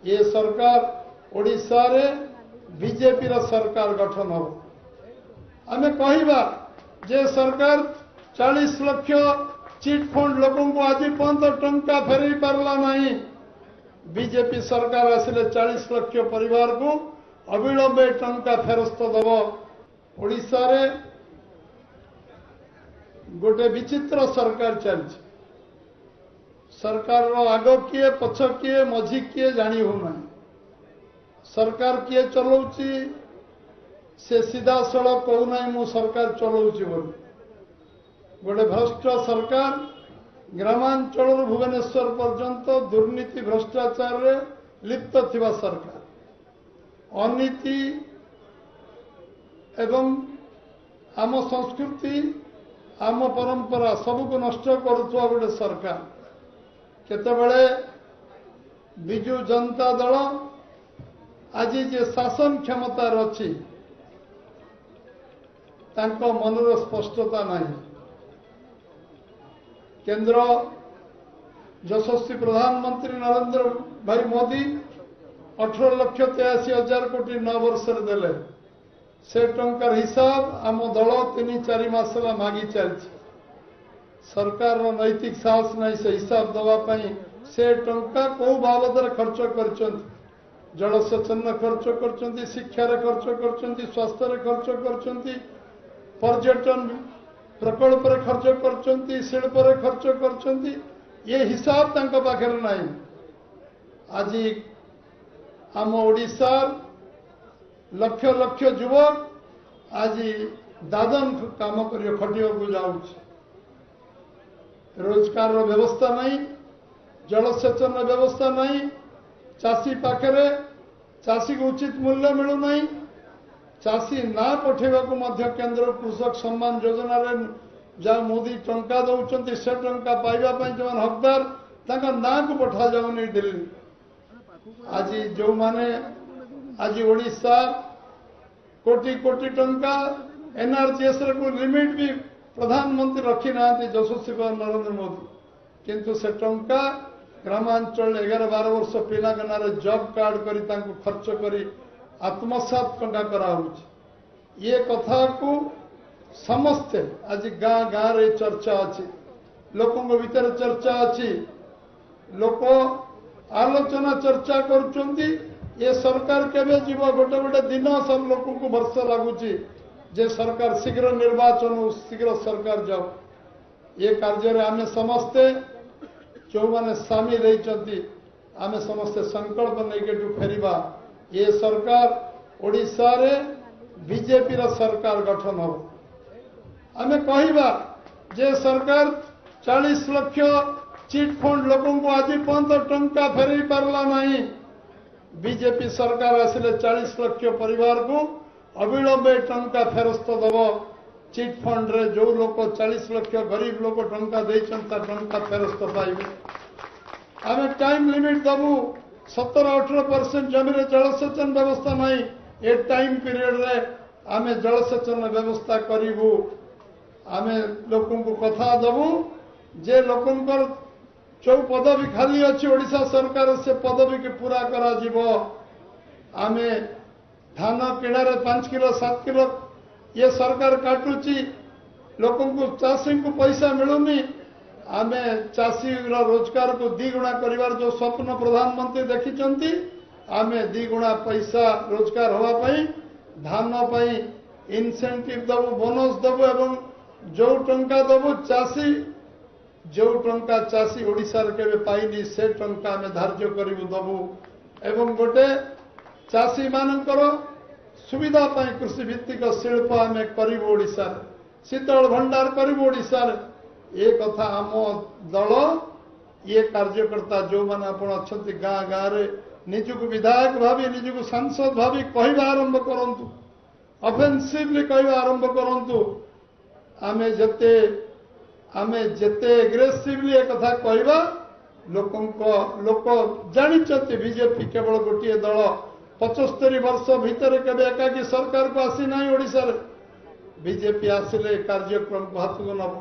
ये सरकार ओडिशा रे बीजेपी रा सरकार गठन हो। आमे कहवा जे सरकार 40 लाख चिट फंड लोकों को आज पर्यंत टंका फेरई पारला नहीं। बीजेपी सरकार आसिले 40 लाख परिवार को अविलंबे टंका फेरस्त दब। ओडिशा रे गोटे विचित्र सरकार चलछि। सरकार रो आग किए पछ किए मझी किए जानी हो ना। सरकार किए चलाउछि से सीधा सड़क कहूना मु सरकार चलाउछि बोली। गोटे भ्रष्ट सरकार ग्रामांचल भुवनेश्वर पर्यंत दुर्नीति भ्रष्टाचार रे लिप्त थिबा सरकार अनीति एवं आम संस्कृति आम परंपरा सबको नष्ट करुवा गोटे सरकार। केतेबेले बिजु जनता दल आज जे शासन क्षमतार अछि तांको मनर स्पष्टता नहीं। केंद्र यशस्वी प्रधानमंत्री नरेंद्र भाई मोदी 18,83,000 कोटी 9 वर्ष देले। से टंकार हिसाब आम दल 3-4 मासला मागी चल। सरकार नैतिक साहस नहीं से हिसाब दवाई से टंका कौ बाबद खर्च कर जलसेचन खर्च कर शिक्षार खर्च कर स्वास्थ्य खर्च कर पर्यटन प्रकल्प खर्च कर शिल्प खर्च कर ये हिसाब तांको पाखे नहीं। आज आम ओडिशा लक्ष लक्ष युवक आज दादन काम कर खटिया को जाऊँ। रोजगार व्यवस्था नहीं, जलसेचन व्यवस्था नहीं, चाषी पाखे चाषी को उचित मूल्य मिलू नहीं। चाषी ना पठेवा को केंद्र कृषक सम्मान योजना रे जहाँ मोदी टंका दौरान से टंका पाइबा जो हकदार तांका ना को पठा जाऊनी दिल्ली। आज जो माने आज ओडिशा कोटी कोटी टंका एनआरजीएस को लिमिट भी प्रधानमंत्री रखी ना यशस्वी नरेंद्र मोदी किंतु से टंका ग्रामांचल 11-12 वर्ष पिला नारे जॉब कार्ड करी तांको खर्च करी आत्मसात टंका करा ये कथा को समस्ते आज गाँ गाँ रे चर्चा अच्छी लोकों भीतर चर्चा अच्छी लोक आलोचना चर्चा करुचंती ये सरकार केबे जीव गोटे गोटे दिन सब लोकों को वर्ष लगुच जे सरकार शीघ्र निर्वाचन शीघ्र सरकार जाओ। ये कार्य रे आमे समस्ते जो माने सामिल होती आमे समस्ते संकल्प नहीं फेरिबा। ये सरकार ओडिशा रे बीजेपी रा सरकार गठन हो। आमे कहवा जे सरकार 40 लाख चिट फंड लोकों को आज पर्यंत टंका फेरई पारला नहीं। बीजेपी सरकार आसिले 40 लाख परिवार को अविलंबे टंका फेरस्त दब। चिट फंड रे जो लोक 40 लाख गरीब लोक टंका देइछंता टंका फेरस्त पाइबे। आमे टाइम लिमिट दबू 17-18% जमी रे जलसेचन व्यवस्था नहीं। ए टाइम पीरियड रे आमे जलसेचन व्यवस्था करिवु। आमे लोकों को कथा दबू जे लोकंकर जो पदवी खाली अच्छी ओडिशा सरकार से पदवी के पूरा करा जीवो। आमे धान किणारे 5 किलो 7 किलो ये सरकार काटुची लोकों को चाषी को पैसा मिलूनी। आमे चाषी रोजगार को 2 गुणा करिवार जो स्वप्न प्रधानमंत्री देखिचंती आमे 2 गुणा पैसा रोजगार होवा पई धान पई इनसेंटिव दबु बोनस दबु एवं जो टंका दबु चाषी जो टंका चाषी ओडिशा रे केबे पाइनी से टंका आमे धार्य करिवु दबु एवं गोटे चाषी मानकर सुविधा पाई कृषि भित्तिक शिल्प आमे करिवु ओडिशा रे शीतल भंडार करिवु ओडिशा रे। ये कथा आम दल ये कार्यकर्ता जो माने आपण अछंती गाँ गाँ रे निजको विधायक भावी निजको सांसद भावी कहवा आरंभ करंतु ऑफेंसिवली कहवा आरंभ करंतु। आमे जेते एग्रेसिवली एक कथा कहवा लोक जानिचंती बीजेपी केवल गोटे दल 75 वर्ष भितर केबे एकाकी सरकार को आसी नहीं ओडिशा रे। बीजेपी आसिले कार्यक्रम को हाथ को नब